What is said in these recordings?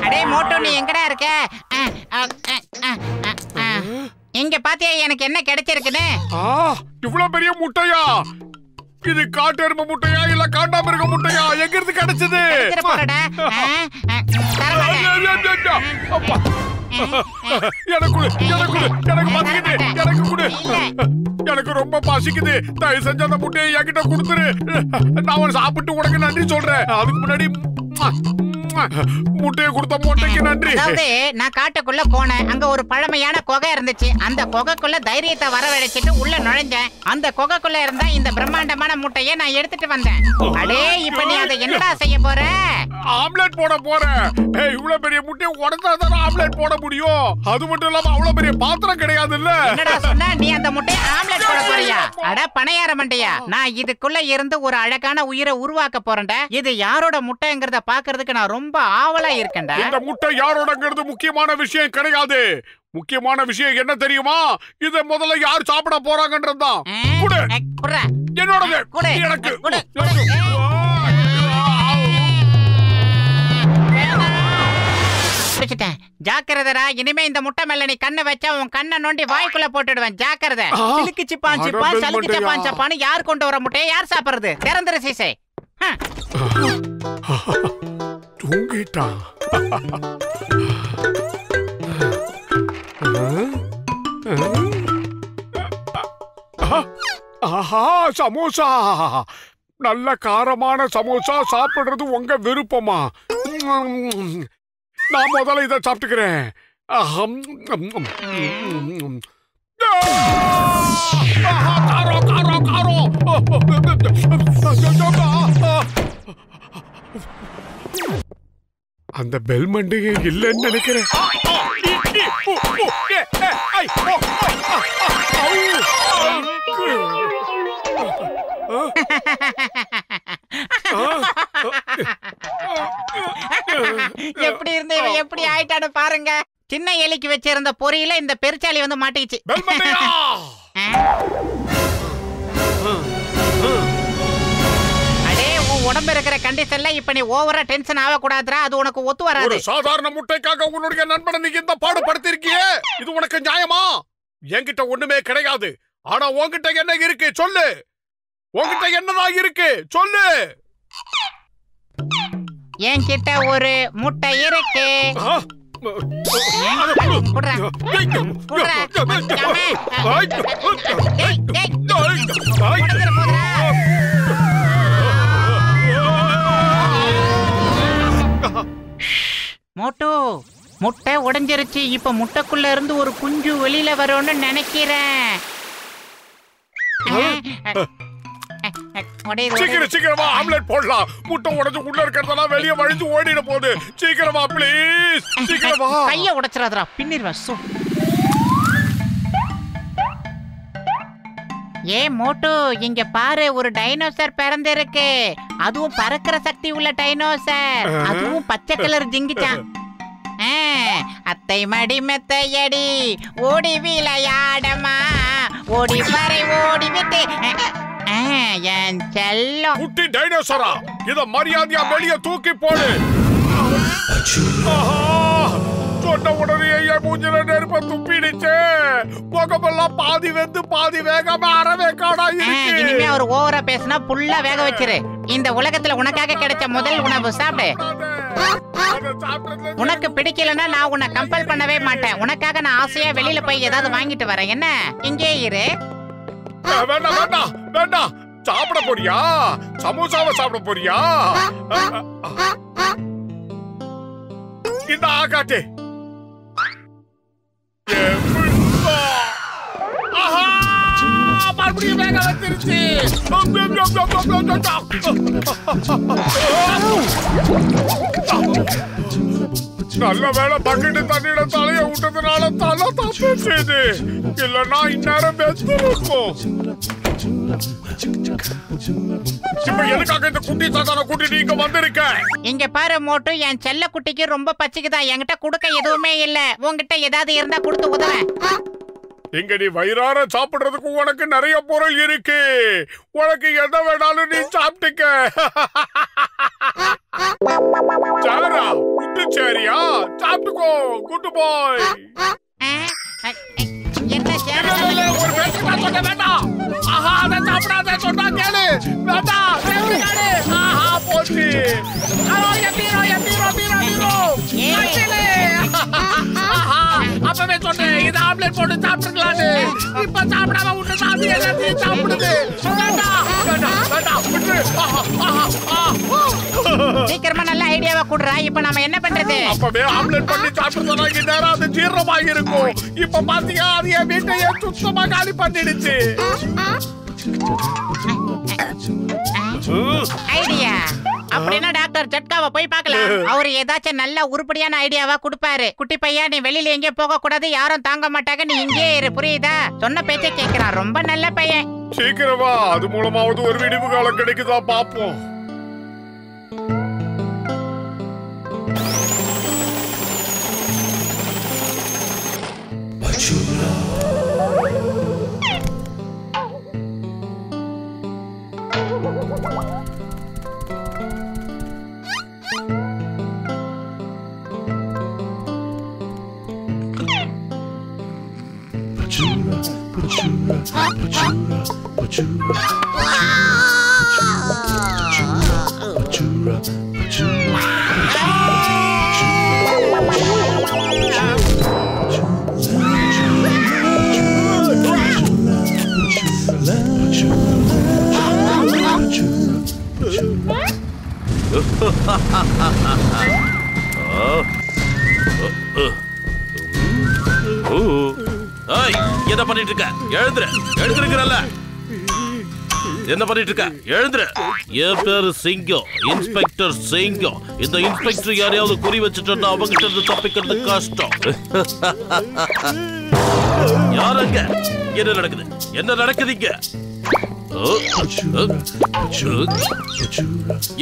அடே மோட்டோ, நீ எங்கடா இருக்க? இங்க பாத்தியா எனக்கு என்ன கிடைச்சிருக்குன்னு? இவ்வளவு பெரிய முட்டையா? இது காட்டு எருமை முட்டையா இல்ல காண்டாமிருக முட்டையா? எங்க இருந்து கிடைச்சது? எனக்கு ரொம்ப பசிக்குது. தயவு செஞ்சு அந்த முட்டையை என்கிட்ட கொடுத்துரு. நான் சாப்பிட்டு உனக்கு நன்றி சொல்றேன். அதுக்கு முன்னாடி முட்டையை கொடுத்த முட்டைக்கு நன்றி. அதாவது நான் காட்டுக்குள்ள போனேன். அங்க ஒரு பழமையான குகை இருந்துச்சு. அந்த குகைக்குள்ள தைரியத்தை வரவழைச்சிட்டு உள்ள நுழைஞ்சேன். அந்த குகைக்குள்ள இருந்த இந்த பிரம்மாண்டமான முட்டையை நான் எடுத்துட்டு வந்தேன். அடே, இப்ப நீ அதை என்னடா செய்ய போற? ஆம்லெட் போட போறேன். இவ்வளவு பெரிய முட்டையை உடைச்சாதான் ஆம்லெட் போட முடியும். அது மட்டும் இல்லாம அவ்வளவு பெரிய பாத்திரம் கிடையாது இல்ல. என்னடா சொன்ன? நீ அந்த முட்டையை ஆம்லெட் போட போறியா? அட பணையார மண்டையா, நான் இதுக்குள்ள இருந்து ஒரு அழகான உயிரை உருவாக்க போறேன்டா. இது யாரோட முட்டைங்கிறத பாக்குறதுக்கு நான் ரொம்ப ஆவலா இருக்கேன்டா. இந்த முட்டை யாரோடங்கிறது முக்கியமான விஷயம் கிடையாது. முக்கியமான விஷயம் என்ன தெரியுமா? இத முதல்ல யார் சாப்பிட போறாங்கன்றதுதான். என்னோடது. எனக்கு ஜாக்கிரதா. இனிமே இந்த முட்டை மேல நீ கண்ணு வச்சா உன் கண்ணை நோண்டி வாய்க்குள்ள போட்டுடுவேன். ஜாக்கிரதை. சிலுக்கு சிப்பான் சிப்பான் சலுக்கு சிப்பான் சப்பான்னு யார் கொண்டு வர முட்டையை யார் சாப்பிடுறது? திறந்துரு சீசை. தூங்கிட்டான். ஆஹா, சமோசா. நல்ல காரமான சமோசா சாப்பிடுறது உங்க விருப்பமா? நான் முதல்ல இதை சாப்பிட்டுக்கிறேன். அந்த பெல் மண்டையே இல்லைன்னு நினைக்கிறேன். எப்படி இருந்த எப்படி ஆயிட்டான்னு பாருங்க. சின்ன எலிக்கு வச்சிருந்த பொரியில இந்த பெருச்சாலி வந்து மாட்டிச்சு. அடே, உன் உடம்பு இருக்கிற கண்டிஷன்ல இப்ப நீ ஓவரா டென்ஷன் ஆக கூடாதுடா. அது உனக்கு ஒத்து வராது. ஒரு சாதாரண முட்டைக்காக உன்னுடைய நண்பனை நீ இந்த பாடுபடுத்தி இருக்கியே, இது உனக்கு நியாயமா? என்கிட்ட ஒண்ணுமே கிடையாது. ஆனா உன்கிட்ட என்ன இருக்கு சொல்லு. உன்கிட்ட என்னதான் இருக்கு சொல்லு. என்கிட்ட ஒரு முட்டை இருக்கு. மோட்டு, முட்டை உடைஞ்சிருச்சு. இப்ப முட்டைக்குள்ள இருந்து ஒரு குஞ்சு வெளியில வரும்னு நினைக்கிறேன். சீக்கிரமா ஆம்லெட் போடலாம். முட்டை உடைஞ்சு உள்ள இருக்கிறதெல்லாம் வெளியே வழிஞ்சு ஓடிட போகுது. சீக்கிரமா ப்ளீஸ், சீக்கிரமா. கைய உடைச்சிராதடா, பின்னிடுவா. ஏ மோட்டு, இங்க பாரு, ஒரு டைனோசர் பிறந்திருக்கு. அதுவும் பறக்கிற சக்தி உள்ள டைனோசர். அதுவும் பச்சை கலர் ஜிங்கிச்சான். அத்தை மடி மெத்தையடி ஓடி விளையாடமா, ஓடி வரை ஓடி விட்டு என் செல்லம். குட்டி டைனோசரா, இத மரியாதையா வெளியே தூக்கி போடு. சொன்ன உடனே என் மூஞ்சில நெருப்ப துப்பிடுச்சு. முகமெல்லாம் பாதி வெந்து பாதி வேகாம அறவே காடா இருக்கு. இனிமே ஒரு ஓவரா பேசினா புல்லா வேக வச்சிரு. இந்த உலகத்துல உனக்காக கிடைச்ச முதல் உணவு சாப்பிடு. உனக்கு பிடிக்கலன்னா நான் உன்னை கம்பல் பண்ணவே மாட்டேன். உனக்காக நான் ஆசையா வெளியில போய் ஏதாவது வாங்கிட்டு வரேன். என்ன, இங்கே இரு. வேண்டாம் வேண்டாம் வேண்டாம். சாப்பிட போறியா? சமோசாவை சாப்பிட போறியா? இந்த ஆகாட்டே. மறுபடியும் வேக வச்சிருச்சு. நல்ல வேலை பக்கெட்டு தண்ணியில தலைய விட்டதுனால தலை தப்பு செய்து. இல்லன்னா இந்நேரம் வெத்து இருக்கும். இப்ப எதுக்காக இந்த குட்டி சாத்தான கூட்டிட்டு இங்க வந்திருக்க? இங்க பாரு மோட்டு, என் செல்ல குட்டிக்கு ரொம்ப பச்சிக்குதா. என்கிட்ட குடுக்க எதுவுமே இல்ல. உன்கிட்ட ஏதாவது இருந்தா கொடுத்து உதவ. இங்க நீ வயிறார சாப்பிடுறதுக்கு உனக்கு நிறைய பொருள் இருக்கு. உனக்கு எதை வேணாலும் நீ சாப்பிட்டுக்க. சாரா, குட்டு சேரியா? சாப்பிட்டுக்கோ, குட்டு போய். என்ன சேர ஒரு பேச்சுக்கா சொல்ல வேண்டாம். ஆஹா, அதை சாப்பிடாத சொன்னா கேளு. வேண்டாம், கேளு. ஆஹா, போச்சு. ஹலோ, எம்பீரோ, எம்பீரோ, பீரோ, பீரோ. ஆஹா, அப்பவே சொன்னேன் இது ஆம்லெட் போட்டு சாப்பிட்டுக்கலான்னு. இப்ப சாப்பிடாம விட்டு சாமி எல்லாத்தையும் சாப்பிடுது. வேண்டாம், வேண்டாம், வேண்டாம், விட்டு. சீக்கிரமா நல்ல ஐடியாவா குடுறா. இப்ப நாம என்ன பண்றது? அப்பவே ஆம்லெட் பண்ணி சாப்பிட்டுனா நேரம் அது ஜீரணமாக இருக்கும். இப்ப பாத்தீங்க அது என் வீட்டையே சுத்தமா காலி பண்ணிடுச்சு. ஐடியா அப்படின்னா டாக்டர் ஜட்காவை போய் பார்க்கலாம். அவரு ஏதாச்சும் நல்ல உருப்படியான ஐடியாவா கொடுப்பாரு. குட்டி பையா, நீ வெளியில எங்கேயும் போக கூடாது, யாரும் தாங்க மாட்டாங்க, நீ இங்கே இரு, புரியுதா? சொன்ன பேச்ச கேட்கிறான், ரொம்ப நல்ல பையன். சீக்கிரமா அது மூலமாவது ஒரு விடிவு காலம் கிடைக்குதா பாப்போம். என்ன பண்ணிட்டு இருக்க? எழுந்துரு, எழுந்திருக்கிறல்ல. என்ன பண்ணிட்டு இருக்க? எழுந்துரு. என் பேரு சிங்கம், இன்ஸ்பெக்டர் சிங்கம். இந்த இன்ஸ்பெக்டர் யாரையாவது குறி வச்சுட்டோம்னா அவங்கிட்ட இருந்து தப்பிக்கிறது கஷ்டம். யாருங்க? என்ன நடக்குது? என்ன நடக்குதுங்க?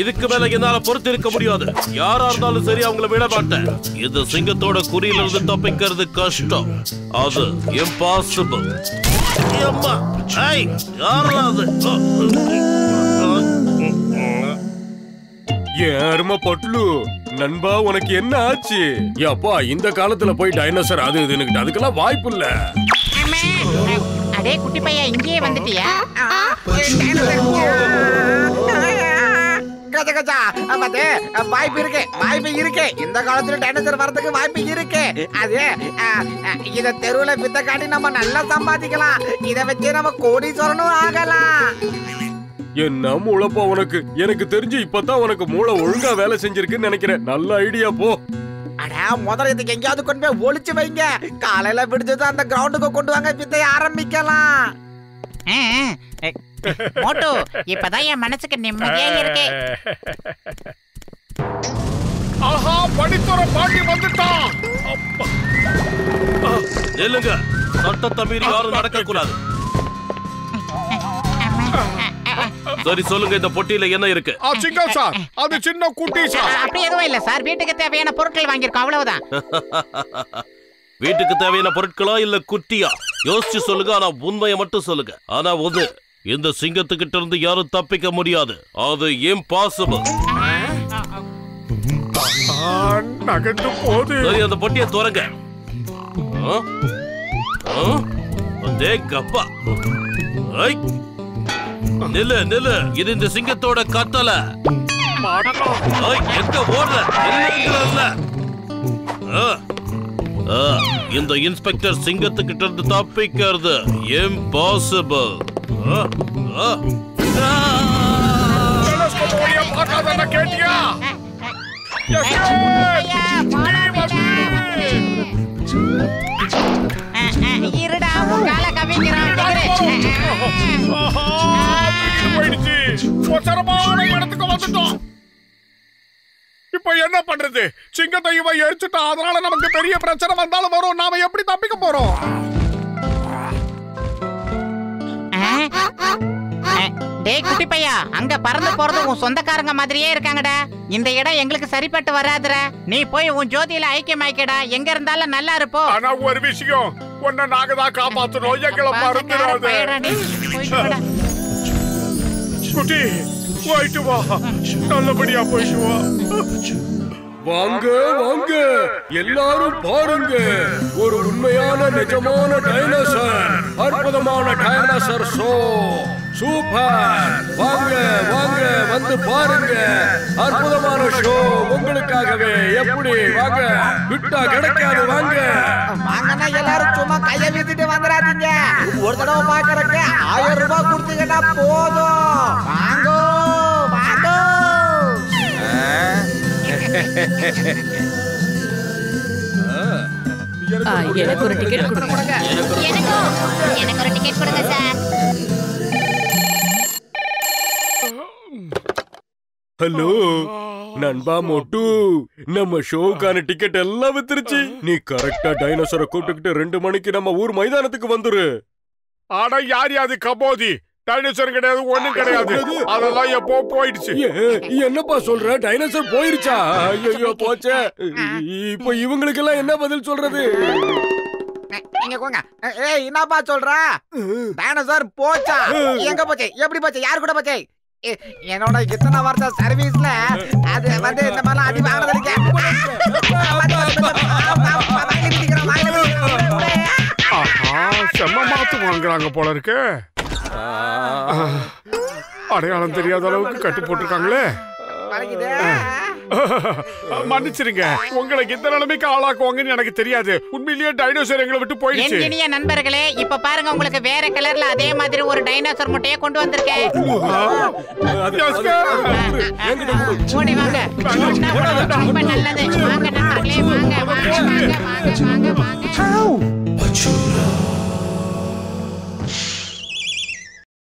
இதுக்கு மேல என்னால பொறுத்து இருக்க முடியாது. யாரா இருந்தாலும் சரி, அவங்கள விட மாட்டேன். இந்த சிங்கத்தோட குறியில இருந்து தப்பிக்கிறது கஷ்டம். அது இம்பாசிபிள். அருமை பட்லு நண்பா, உனக்கு என்ன ஆச்சு? அப்பா, இந்த காலத்துல போய் டைனோசர் அது இதுன்னு அதுக்கெல்லாம் வாய்ப்பு இல்ல. அடே குட்டி பையா, இங்கேயே வந்துட்டியா? வாய்ப்பு இருக்கு, வாய்ப்பு இருக்கு. இந்த காலத்துல டைனோசர் வரதுக்கு வாய்ப்பு இருக்கு. அது இத தெருவுல வித்த காட்டி நம்ம நல்லா சம்பாதிக்கலாம். இத வச்சு நம்ம கோடீஸ்வரனும் ஆகலாம். என்ன மூளைப்பா உனக்கு? எனக்கு தெரிஞ்சு இப்பதான் உனக்கு மூளை ஒழுங்கா வேலை செஞ்சிருக்குன்னு நினைக்கிறேன். நல்ல ஐடியா போ. அடா, முதல்ல இதுக்கு எங்கேயாவது கொண்டு போய் ஒளிச்சு வைங்க. காலையில விடுச்சது அந்த கிரவுண்டுக்கு கொண்டு வாங்க, வித்தைய ஆரம்பிக்கலாம். மோட்டு, இப்பதான் என் மனசுக்கு நிம்மதியா இருக்கு. ஆஹா, படித்துற பாண்டி வந்துட்டான். நில்லுங்க, சட்டத்தை மீறி யாரும் நடக்க கூடாது. சரி சொல்லுங்க, இந்த பொட்டியில என்ன இருக்கு? சிங்கம் சார், அது சின்ன குட்டி சார். அப்படி எதுவும் இல்ல சார், வீட்டுக்கு தேவையான பொருட்கள் வாங்கியிருக்கோம், அவ்வளவுதான். வீட்டுக்கு தேவையான பொருட்களா இல்ல குட்டியா? யோசிச்சு சொல்லுங்க, ஆனா உண்மையை மட்டும் சொல்லுங்க. ஆனா ஒண்ணு, இந்த சிங்கத்துக்கிட்ட இருந்து யாரும் தப்பிக்க முடியாது. அது இம்பாசிபிள். நகர்ந்து போது. சரி, அந்த பொட்டியை திறங்க. கப்பா, நில்லு நில்லு, இது இந்த சிங்கத்தோட கட்டளை. எங்க ஓடுற? இந்த இன்ஸ்பெக்டர் சிங்கத்துக்கிட்ட இருந்து தப்பிக்கிறது இம்பாசிபிள். கேட்டியா? இருடா, உங்கால கவிக்கிறான். இடத்துக்கு வந்துட்டோம். இப்ப என்ன பண்றது? சிங்கத்தை இவன் எரிச்சுட்டான். அதனால நமக்கு பெரிய பிரச்சனை வந்தாலும் வரும். நாம எப்படி தப்பிக்க போறோம்? டேய் குட்டி பையா, அங்க பறந்து போறது உன் சொந்தக்காரங்க மாதிரியே இருக்காங்கடா. இந்த இடம் எங்களுக்கு சரிப்பட்டு வராதுடா. நீ போய் உன் ஜோதியில ஐக்கியமாய்க்கடா. எங்க இருந்தாலும் நல்லா இருப்போ. ஆனா ஒரு விஷயம், உன்னை நாங்க தான் காப்பாத்தணும். எங்களை மறந்துடாத. குட்டி போயிட்டு வா, நல்லபடியா போயிட்டு வா. வாங்க வாங்க எல்லாரும் பாருங்க, ஒரு உண்மையான நிஜமான டைனோசர், அற்புதமான டைனோசர் ஷோ. சூப்பர். வாங்க வாங்க வந்து பாருங்க, அற்புதமான ஷோ உங்களுக்காகவே. எப்படி வாங்க, விட்டா கிடைக்காது. வாங்க வாங்கன்னா எல்லாரும் சும்மா கையை வீசிட்டு வந்துடாதீங்க. ஒரு தடவை பாக்குறதுக்கு 1000 ரூபாய் கொடுத்தீங்கன்னா போதும். வாங்கோ வாங்கோ. எனக்கு ஒரு டிக்கெட் கொடுங்க. எனக்கு ஒரு டிக்கெட் கொடுங்க சார். ஹலோ நண்பா மோட்டு, நம்ம ஷோக்கான டிக்கெட் எல்லாம் வித்துருச்சு. நீ கரெக்டா டைனோசரை கூப்பிட்டுக்கிட்டு 2 மணிக்கு நம்ம ஊர் மைதானத்துக்கு வந்துரு. ஆனா யார் யாது கபோதி? டைனோசர் கிடையாது, ஒண்ணும் கிடையாது. அதெல்லாம் எப்போ போயிடுச்சு. என்னப்பா சொல்ற? டைனோசர் போயிருச்சா? ஐயோ போச்சே. இப்போ இவங்களுக்கு எல்லாம் என்ன பதில் சொல்றது? இங்க போங்க. ஏய் என்னப்பா சொல்ற? டைனோசர் போச்சா? எங்க போச்சு? எப்படி போச்சு? யார் கூட போச்சு? என்னோட இத்தனை வருஷ சர்வீஸ்ல அது வந்து இந்த மாதிரிலாம் அடி வாங்கினது. செம்ம மாத்து வாங்குறாங்க போல இருக்கு. அடையாளம் தெரியாத அளவுக்கு கட்டு போட்டிருக்காங்களே. மன்னிச்சிருங்க, உங்களுக்கு இந்த நிலைமைக்கு ஆளாக்குவாங்கன்னு எனக்கு தெரியாது. உண்மையிலேயே டைனோசர் எங்களை விட்டு போயிடுச்சு. இனிய நண்பர்களே, இப்ப பாருங்க, உங்களுக்கு வேற கலர்ல அதே மாதிரி ஒரு டைனோசர் முட்டையை கொண்டு வந்திருக்கேன். ஓடி வாங்க, ரொம்ப நல்லது. வாங்க நண்பர்களே, வாங்க வாங்க வாங்க வாங்க வாங்க வாங்க.